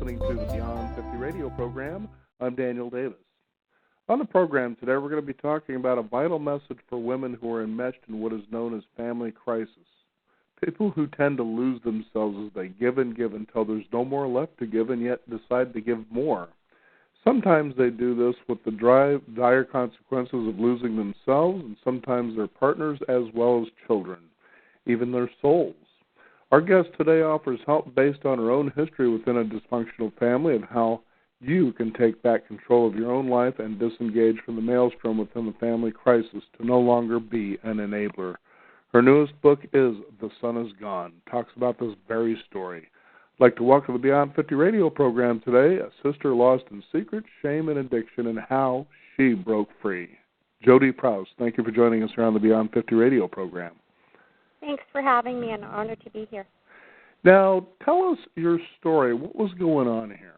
listening to the Beyond 50 radio program. I'm Daniel Davis. On the program today, we're going to be talking about a vital message for women who are enmeshed in what is known as family crisis. People who tend to lose themselves as they give until there's no more left to give and yet decide to give more. Sometimes they do this with the dire consequences of losing themselves and sometimes their partners as well as children, even their souls. Our guest today offers help based on her own history within a dysfunctional family of how you can take back control of your own life and disengage from the maelstrom within the family crisis to no longer be an enabler. Her newest book is The Sun Is Gone, talks about this very story. I'd like to welcome to the Beyond 50 radio program today, a sister lost in secret, shame, and addiction, and how she broke free. Jody Prowse, thank you for joining us here on the Beyond 50 radio program. Thanks for having me. An honor to be here. Now, tell us your story. What was going on here?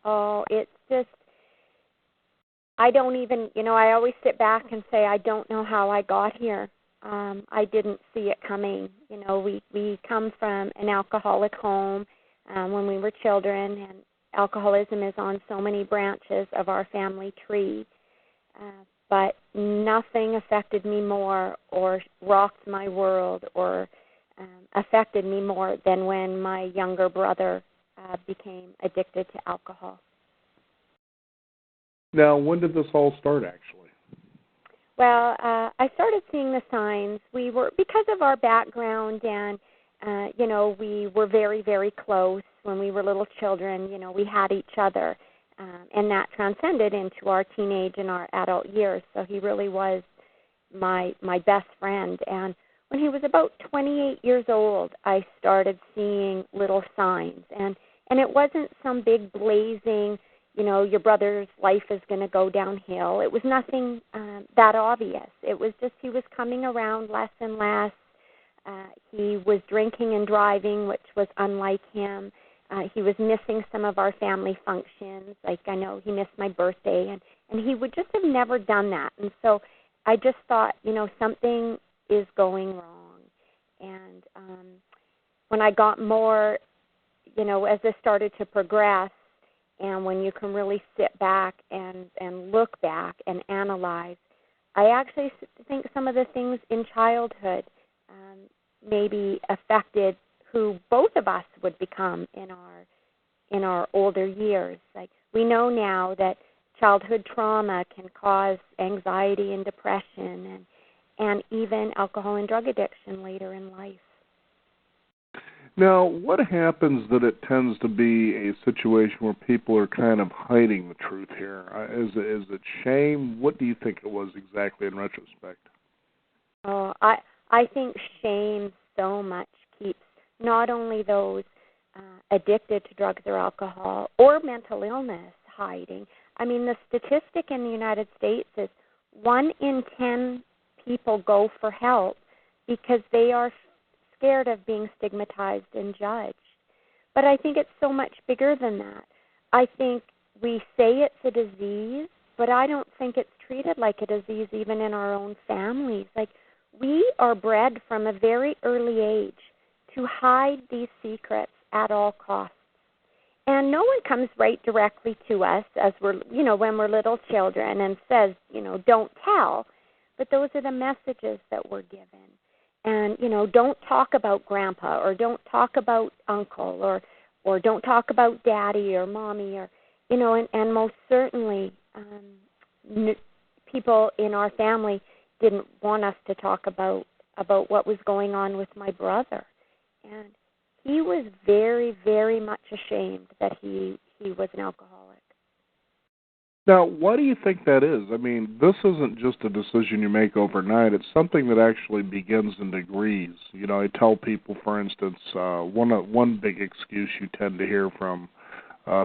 Oh, it's just, I don't even, I always sit back and say, I don't know how I got here. I didn't see it coming. We come from an alcoholic home when we were children, and alcoholism is on so many branches of our family tree. But nothing affected me more or rocked my world or affected me more than when my younger brother became addicted to alcohol. Now, when did this all start, actually? Well, I started seeing the signs. Because of our background and, we were very, very close when we were little children. We had each other, and that transcended into our teenage and our adult years. So he really was my best friend. And when he was about 28 years old, I started seeing little signs. And it wasn't some big blazing, your brother's life is going to go downhill. It was nothing that obvious. It was just he was coming around less and less. He was drinking and driving, which was unlike him. He was missing some of our family functions. Like I know he missed my birthday, and he would just have never done that. And so I just thought, something is going wrong. And when I got more, as this started to progress, and when you can really sit back and look back and analyze, I actually think some of the things in childhood maybe affected who both of us would become in our older years. Like we know now that childhood trauma can cause anxiety and depression and even alcohol and drug addiction later in life. Now, what happens that it tends to be a situation where people are kind of hiding the truth here? Is it shame? What do you think it was exactly in retrospect? Oh, I think shame so much keeps not only those addicted to drugs or alcohol or mental illness hiding. I mean, the statistic in the United States is 1 in 10 people go for help because they are scared of being stigmatized and judged. But I think it's so much bigger than that. I think we say it's a disease, but I don't think it's treated like a disease even in our own families. Like we are bred from a very early age to hide these secrets at all costs. And no one comes right directly to us as we're, when we're little children and says, don't tell. But those are the messages that we're given. And, don't talk about grandpa or don't talk about uncle or don't talk about daddy or mommy or, and most certainly people in our family didn't want us to talk about what was going on with my brother. And he was very, very much ashamed that he was an alcoholic. Now, why do you think that is? I mean, this isn't just a decision you make overnight. It's something that actually begins in degrees. I tell people, for instance, one big excuse you tend to hear from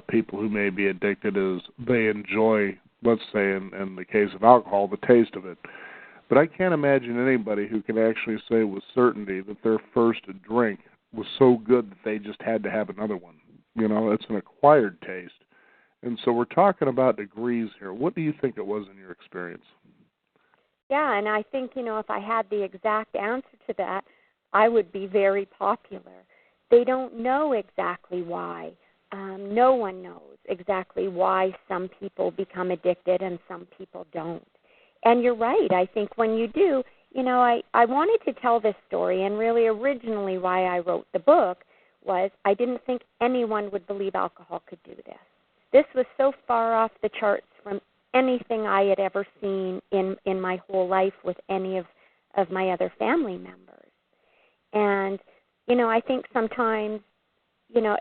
people who may be addicted is they enjoy, let's say in the case of alcohol, the taste of it. But I can't imagine anybody who can actually say with certainty that their first drink was so good that they just had to have another one. It's an acquired taste. And so we're talking about degrees here. What do you think it was in your experience? Yeah, and I think, if I had the exact answer to that, I would be very popular. They don't know exactly why, no one knows exactly why some people become addicted and some people don't. And you're right. I think when you do, I wanted to tell this story, and really originally why I wrote the book was I didn't think anyone would believe alcohol could do this. This was so far off the charts from anything I had ever seen in my whole life with any of my other family members. And, I think sometimes,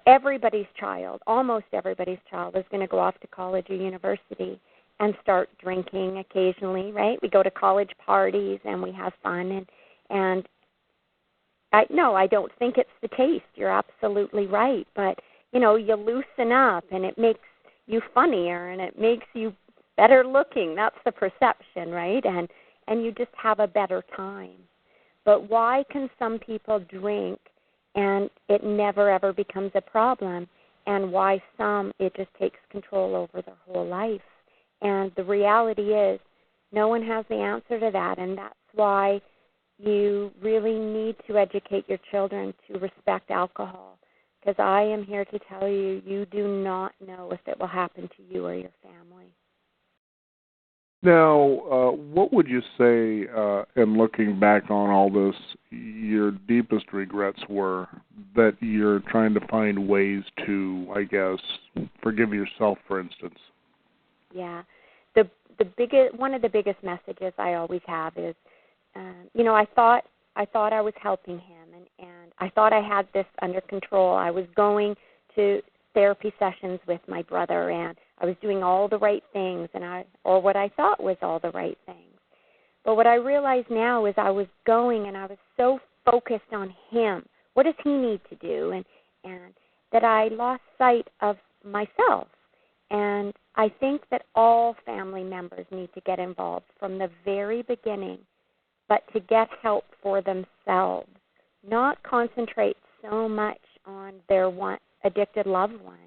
everybody's child, almost everybody's child, is going to go off to college or university and start drinking occasionally, right? We go to college parties and we have fun, and I don't think it's the taste. You're absolutely right, but you loosen up and it makes you funnier and it makes you better looking. That's the perception, right? And you just have a better time. But why can some people drink and it never ever becomes a problem, and why some it just takes control over their whole life? And the reality is no one has the answer to that, and that's why you really need to educate your children to respect alcohol, because I am here to tell you, you do not know if it will happen to you or your family. Now, what would you say, in looking back on all this, your deepest regrets were that you're trying to find ways to, I guess, forgive yourself, for instance? Yeah, one of the biggest messages I always have is, I thought I was helping him, and I thought I had this under control. I was going to therapy sessions with my brother, and I was doing all the right things, or what I thought was all the right things. But what I realize now is I was going, and I was so focused on him. What does he need to do? And that I lost sight of myself. And I think that all family members need to get involved from the very beginning, but to get help for themselves, not concentrate so much on their addicted loved one,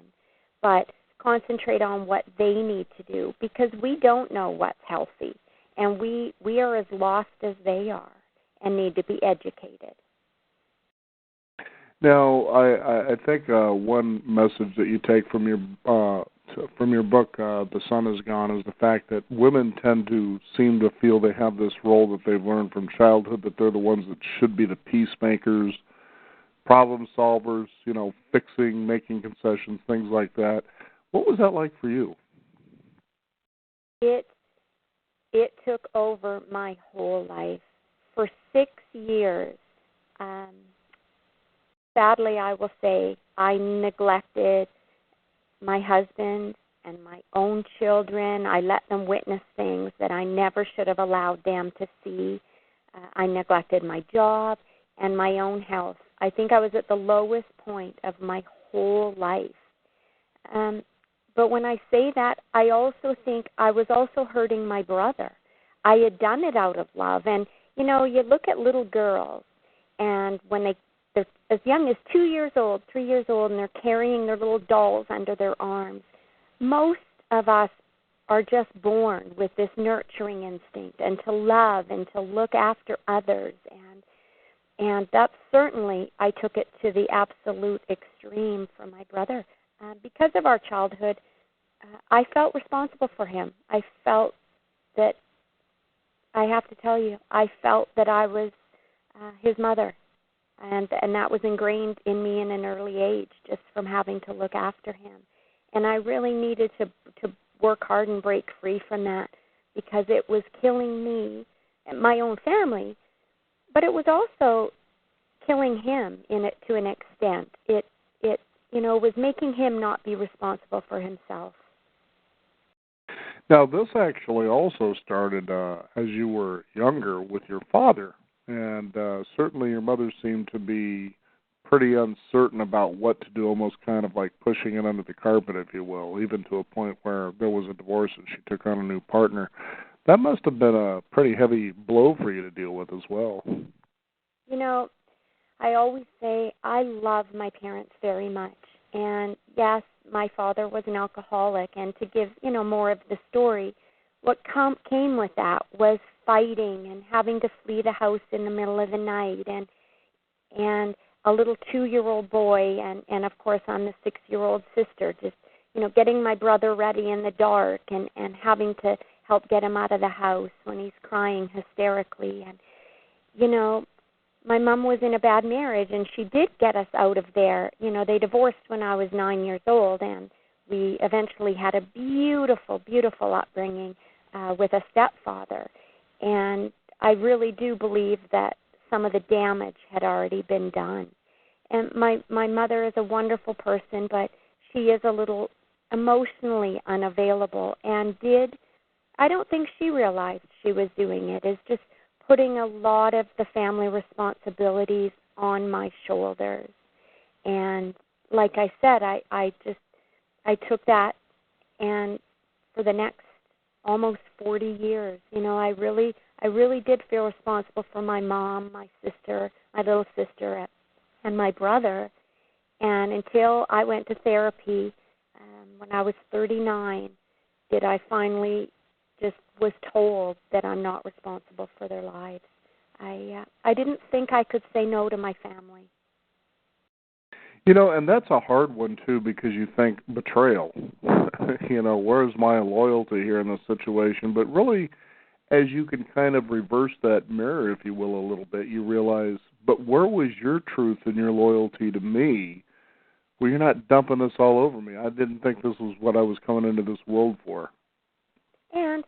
but concentrate on what they need to do, because we don't know what's healthy, and we are as lost as they are and need to be educated. Now, I think one message that you take from your book, The Sun Is Gone, is the fact that women tend to seem to feel they have this role that they've learned from childhood, that they're the ones that should be the peacemakers, problem solvers, fixing, making concessions, things like that. What was that like for you? It took over my whole life. For 6 years, sadly, I will say, I neglected my husband and my own children. I let them witness things that I never should have allowed them to see. I neglected my job and my own health. I think I was at the lowest point of my whole life. But when I say that, I also think I was also hurting my brother. I had done it out of love. And, you look at little girls, and when they're as young as 2 years old, 3 years old, and they're carrying their little dolls under their arms, most of us are just born with this nurturing instinct and to love and to look after others. And that's certainly, I took it to the absolute extreme for my brother. Because of our childhood, I felt responsible for him. I felt that, I have to tell you, I felt that I was his mother. And that was ingrained in me in an early age, just from having to look after him. And I really needed to work hard and break free from that, because it was killing me and my own family, but it was also killing him to an extent. It was making him not be responsible for himself. Now, this actually also started as you were younger with your father, and certainly your mother seemed to be pretty uncertain about what to do, almost kind of like pushing it under the carpet, if you will, even to a point where there was a divorce and she took on a new partner. That must have been a pretty heavy blow for you to deal with as well. I always say I love my parents very much. And yes, my father was an alcoholic, and to give, more of the story, what came with that was fighting and having to flee the house in the middle of the night. And a little 2-year-old boy, and of course I'm the 6-year-old sister, just, getting my brother ready in the dark and having to help get him out of the house when he's crying hysterically. And, my mom was in a bad marriage, and she did get us out of there. They divorced when I was 9 years old, and we eventually had a beautiful, beautiful upbringing with a stepfather. And I really do believe that some of the damage had already been done. And my mother is a wonderful person, but she is a little emotionally unavailable, and I don't think she realized she was doing it, is just putting a lot of the family responsibilities on my shoulders. And like I said, I took that, and for the next almost 40 years, I really did feel responsible for my mom, my sister, my little sister, and my brother. And until I went to therapy when I was 39, did I finally just was told that I'm not responsible for their lives. I didn't think I could say no to my family. And that's a hard one, too, because you think betrayal. Where's my loyalty here in this situation? But really, as you can kind of reverse that mirror, if you will, a little bit, you realize, but where was your truth and your loyalty to me? Well, you're not dumping this all over me. I didn't think this was what I was coming into this world for. And,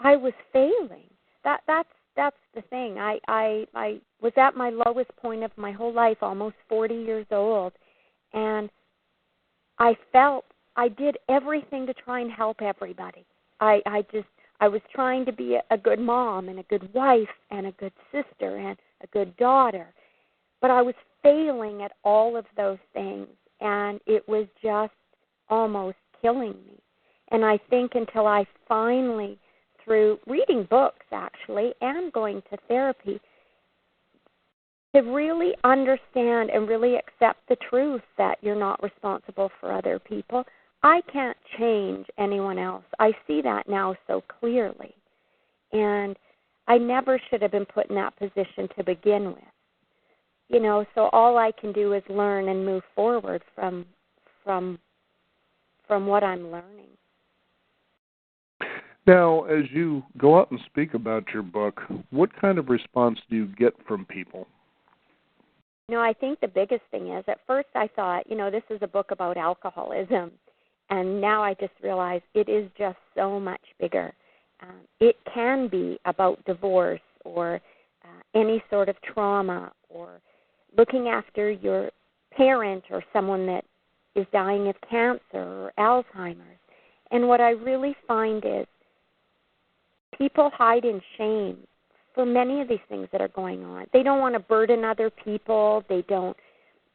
I was failing. That's the thing. I was at my lowest point of my whole life, almost 40 years old, and I felt I did everything to try and help everybody. I was trying to be a good mom and a good wife and a good sister and a good daughter, but I was failing at all of those things, and it was just almost killing me. And I think until I finally, through reading books actually and going to therapy, to really understand and really accept the truth that you're not responsible for other people. I can't change anyone else. I see that now so clearly. And I never should have been put in that position to begin with. So all I can do is learn and move forward from what I'm learning. Now, as you go out and speak about your book, what kind of response do you get from people? I think the biggest thing is, at first I thought, this is a book about alcoholism, and now I just realize it is just so much bigger. It can be about divorce or any sort of trauma or looking after your parent or someone that is dying of cancer or Alzheimer's. And what I really find is people hide in shame for many of these things that are going on. They don't want to burden other people. They don't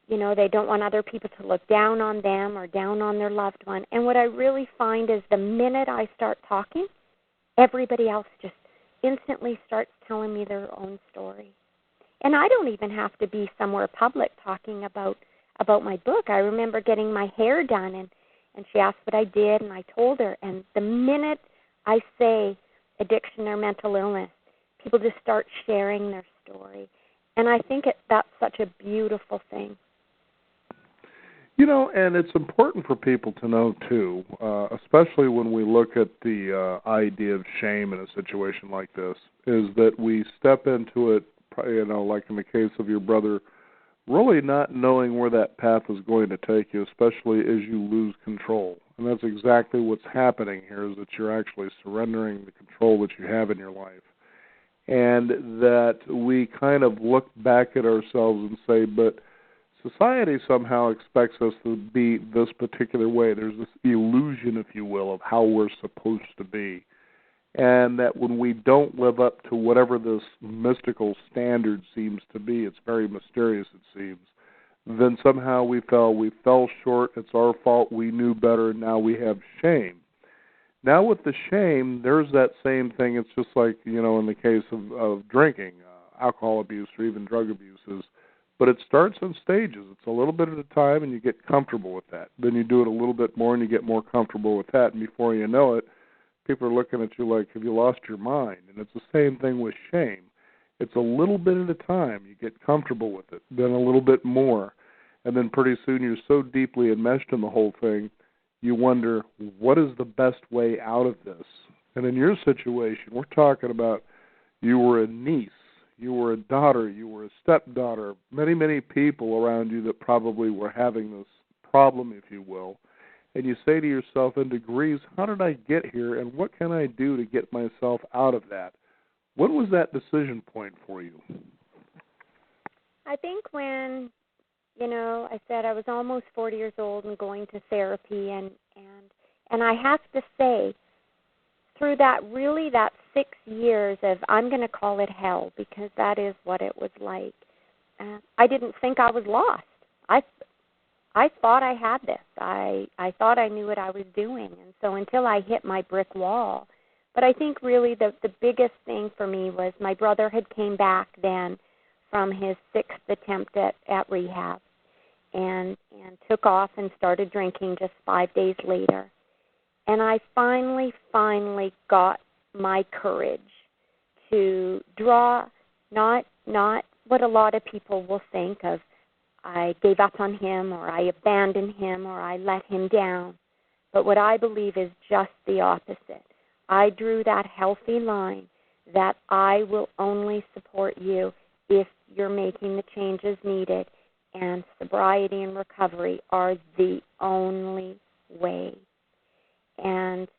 want other people to look down on them or down on their loved one. And what I really find is the minute I start talking, everybody else just instantly starts telling me their own story. And I don't even have to be somewhere public talking about my book. I remember getting my hair done, and she asked what I did, and I told her. And the minute I say addiction or mental illness, people just start sharing their story. And I think that's such a beautiful thing. And it's important for people to know, too, especially when we look at the idea of shame in a situation like this, is that we step into it, like in the case of your brother, really not knowing where that path is going to take you, especially as you lose control. And that's exactly what's happening here, is that you're actually surrendering the control that you have in your life. And that we kind of look back at ourselves and say, but society somehow expects us to be this particular way. There's this illusion, if you will, of how we're supposed to be. And that when we don't live up to whatever this mystical standard seems to be, it's very mysterious, it seems, then somehow we fell short, it's our fault, we knew better, and now we have shame. Now with the shame, there's that same thing. It's just like, in the case of drinking, alcohol abuse, or even drug abuses. But it starts in stages. It's a little bit at a time, and you get comfortable with that. Then you do it a little bit more, and you get more comfortable with that. And before you know it, people are looking at you like, have you lost your mind? And it's the same thing with shame. It's a little bit at a time. You get comfortable with it, then a little bit more, and then pretty soon you're so deeply enmeshed in the whole thing, you wonder, what is the best way out of this? And in your situation, we're talking about you were a niece, you were a daughter, you were a stepdaughter, many, many people around you that probably were having this problem, if you will. And you say to yourself in degrees, how did I get here, and what can I do to get myself out of that? What was that decision point for you? I think when, I said I was almost 40 years old and going to therapy, and I have to say, through that 6 years of, I'm going to call it hell, because that is what it was like, I didn't think I was lost. I thought I had this. I thought I knew what I was doing. And so until I hit my brick wall, but I think really the biggest thing for me was my brother had came back then from his 6th attempt at rehab and took off and started drinking just 5 days later. And I finally got my courage to draw not what a lot of people will think of, I gave up on him, or I abandoned him, or I let him down. But what I believe is just the opposite. I drew that healthy line that I will only support you if you're making the changes needed, and sobriety and recovery are the only way. And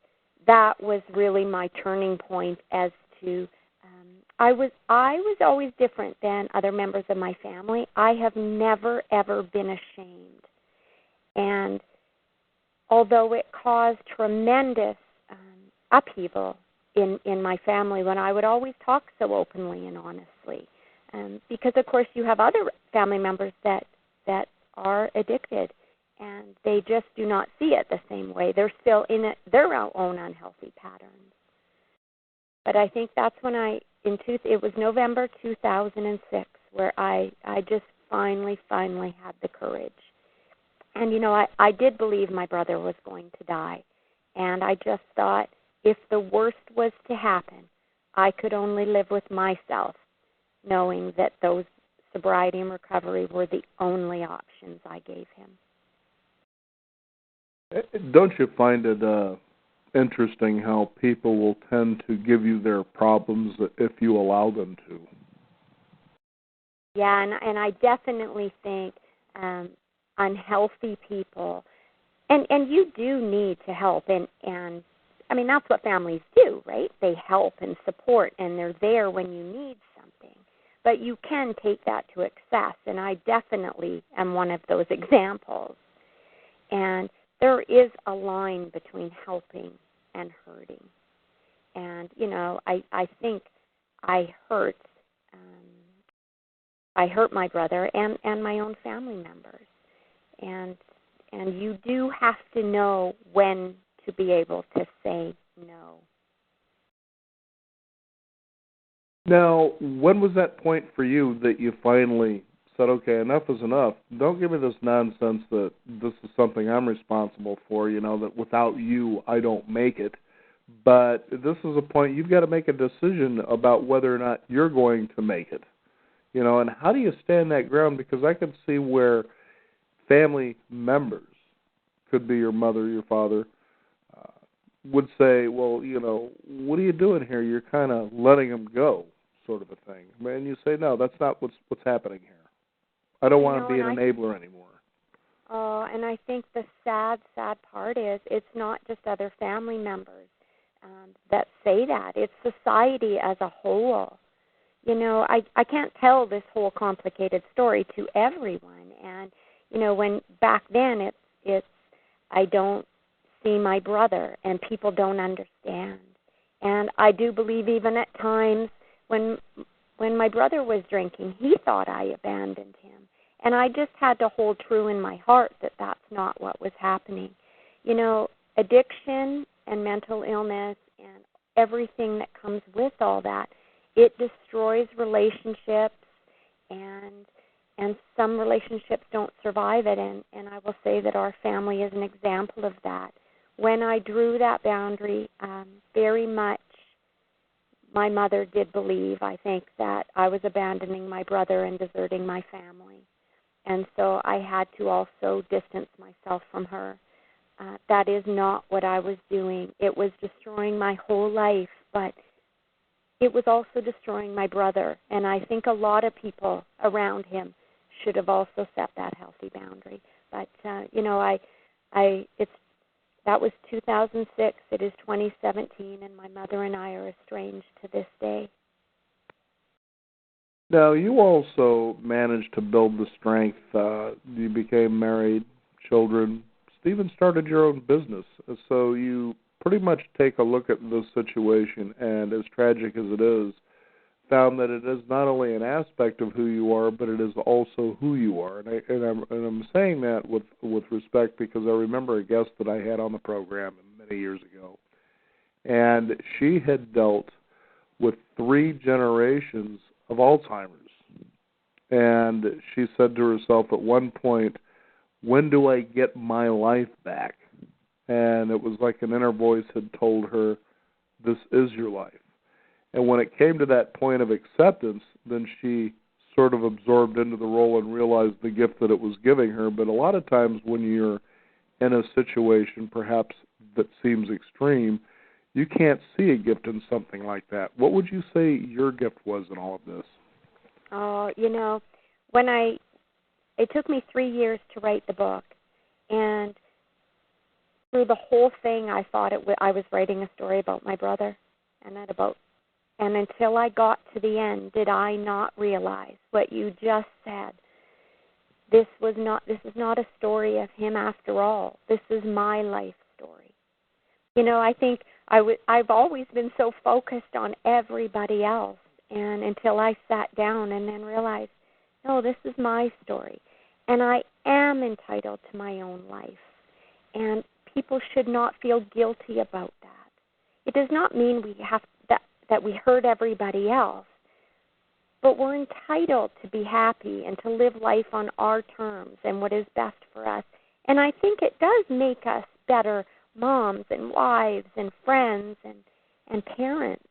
that was really my turning point as to I was always different than other members of my family. I have never, ever been ashamed. And although it caused tremendous upheaval in my family when I would always talk so openly and honestly, because, of course, you have other family members that are addicted, and they just do not see it the same way. They're still in their own unhealthy patterns. But I think that's when it was November 2006 where I just finally had the courage. And, I did believe my brother was going to die. And I just thought if the worst was to happen, I could only live with myself, knowing that those sobriety and recovery were the only options I gave him. Don't you find it interesting how people will tend to give you their problems if you allow them to? Yeah, and I definitely think unhealthy people, and you do need to help, and I mean, that's what families do, right? They help and support, and they're there when you need something. But you can take that to excess, and I definitely am one of those examples. And there is a line between helping and hurting. And, I think I hurt my brother and my own family members. And you do have to know when to be able to say no. Now, when was that point for you that you finally said, okay, enough is enough. Don't give me this nonsense that this is something I'm responsible for, that without you I don't make it. But this is a point you've got to make a decision about whether or not you're going to make it. And how do you stand that ground? Because I could see where family members, could be your mother, your father, would say, well, what are you doing here? You're kind of letting them go, sort of a thing. And you say, no, that's not what's happening here. I don't want to be an enabler anymore. Oh, and I think the sad part is it's not just other family members that say that. It's society as a whole. I can't tell this whole complicated story to everyone. And, when back then it's I don't see my brother and people don't understand. And I do believe even at times when my brother was drinking, he thought I abandoned him. And I just had to hold true in my heart that that's not what was happening. Addiction and mental illness and everything that comes with all that, it destroys relationships, and some relationships don't survive it. And I will say that our family is an example of that. When I drew that boundary, very much my mother did believe, I think, that I was abandoning my brother and deserting my family. And so I had to also distance myself from her. That is not what I was doing. It was destroying my whole life, but it was also destroying my brother. And I think a lot of people around him should have also set that healthy boundary. But that was 2006. It is 2017, and my mother and I are estranged to this day. Now, you also managed to build the strength. You became married, children, even started your own business. So you pretty much take a look at this situation, and as tragic as it is, found that it is not only an aspect of who you are, but it is also who you are. And I'm saying that with respect because I remember a guest that I had on the program many years ago, and she had dealt with 3 generations of Alzheimer's. And she said to herself at one point, when do I get my life back? And it was like an inner voice had told her, this is your life. And when it came to that point of acceptance, then she sort of absorbed into the role and realized the gift that it was giving her. But a lot of times when you're in a situation perhaps that seems extreme, you can't see a gift in something like that. What would you say your gift was in all of this? Oh, it took me 3 years to write the book, and through the whole thing, I thought I was writing a story about my brother, and until I got to the end, did I not realize what you just said? This is not a story of him after all. This is my life story. I think I've always been so focused on everybody else, and until I sat down and then realized, no, this is my story, and I am entitled to my own life, and people should not feel guilty about that. It does not mean that we hurt everybody else, but we're entitled to be happy and to live life on our terms and what is best for us. And I think it does make us better moms and wives and friends and parents.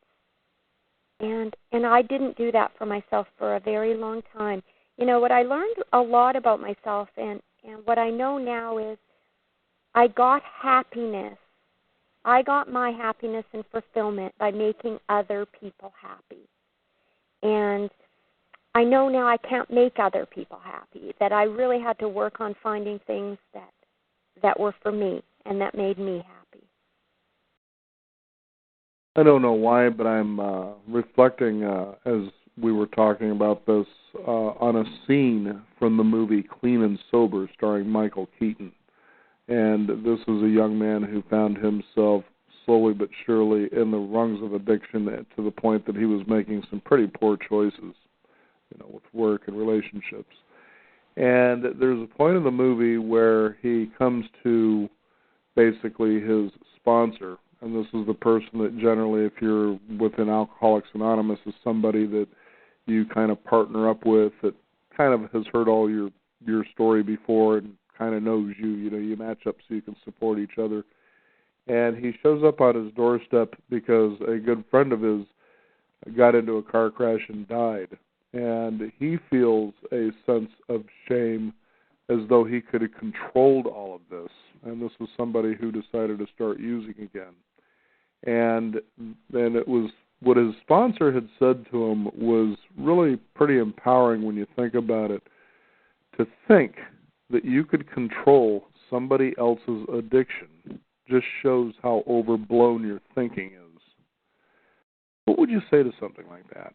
And I didn't do that for myself for a very long time. What I learned a lot about myself and what I know now is I got happiness. I got my happiness and fulfillment by making other people happy. And I know now I can't make other people happy, that I really had to work on finding things that were for me and that made me happy. I don't know why, but I'm reflecting as we were talking about this on a scene from the movie Clean and Sober starring Michael Keaton. And this is a young man who found himself slowly but surely in the rungs of addiction to the point that he was making some pretty poor choices, with work and relationships. And there's a point in the movie where he comes to basically his sponsor, and this is the person that generally, if you're within Alcoholics Anonymous, is somebody that you kind of partner up with that kind of has heard all your story before and kind of knows you. You match up so you can support each other. And he shows up on his doorstep because a good friend of his got into a car crash and died. And he feels a sense of shame as though he could have controlled all of this. And this was somebody who decided to start using again. And it was what his sponsor had said to him was really pretty empowering when you think about it. To think that you could control somebody else's addiction just shows how overblown your thinking is. What would you say to something like that?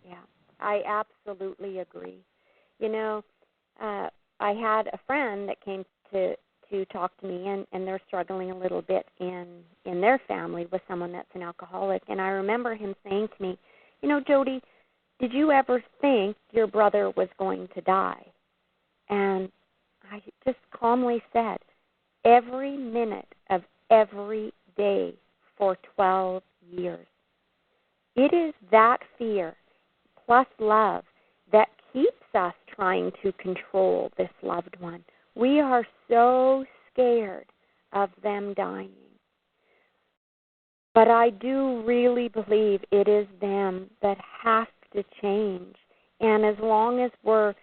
Yeah, I absolutely agree. I had a friend that came to talk to me, and they're struggling a little bit in their family with someone that's an alcoholic. And I remember him saying to me, Jody, did you ever think your brother was going to die? And I just calmly said, every minute of every day for 12 years. It is that fear plus love that keeps us trying to control this loved one. We are so scared of them dying. But I do really believe it is them that have to change. And as long as we're,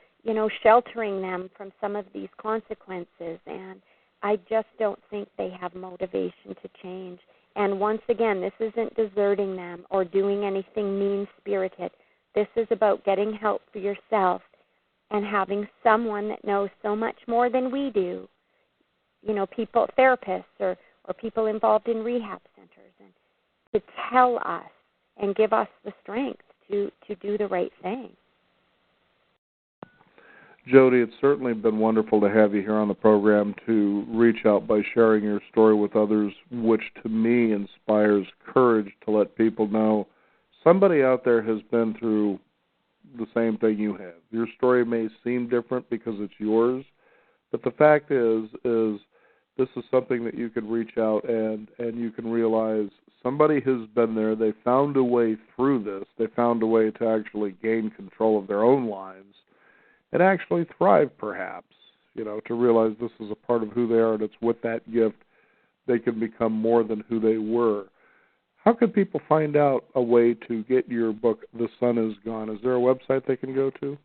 sheltering them from some of these consequences, and I just don't think they have motivation to change. And once again, this isn't deserting them or doing anything mean-spirited. This is about getting help for yourself and having someone that knows so much more than we do, people, therapists or people involved in rehab centers, and to tell us and give us the strength to do the right thing. Jody, it's certainly been wonderful to have you here on the program to reach out by sharing your story with others, which to me inspires courage to let people know somebody out there has been through the same thing you have. Your story may seem different because it's yours, but the fact is this is something that you can reach out and you can realize somebody has been there. They found a way through this. They found a way to actually gain control of their own lives and actually thrive, perhaps, to realize this is a part of who they are, and it's with that gift they can become more than who they were. How can people find out a way to get your book, The Sun Is Gone? Is there a website they can go to?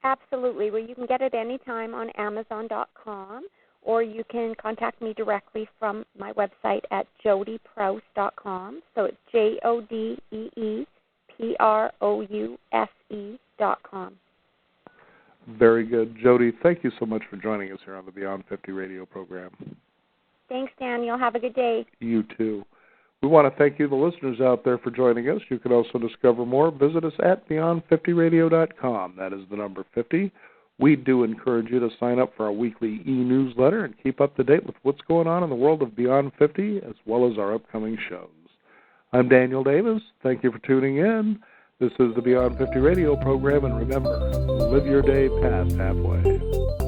Absolutely. Well, you can get it anytime on Amazon.com, or you can contact me directly from my website at jodyprouse.com. So it's JODEEPROUSE.com. Very good. Jody, thank you so much for joining us here on the Beyond 50 radio program. Thanks, Daniel. Have a good day. You too. We want to thank you, the listeners out there, for joining us. You can also discover more. Visit us at beyond50radio.com. That is the number 50. We do encourage you to sign up for our weekly e-newsletter and keep up to date with what's going on in the world of Beyond 50, as well as our upcoming shows. I'm Daniel Davis. Thank you for tuning in. This is the Beyond 50 radio program, and remember, live your day past halfway.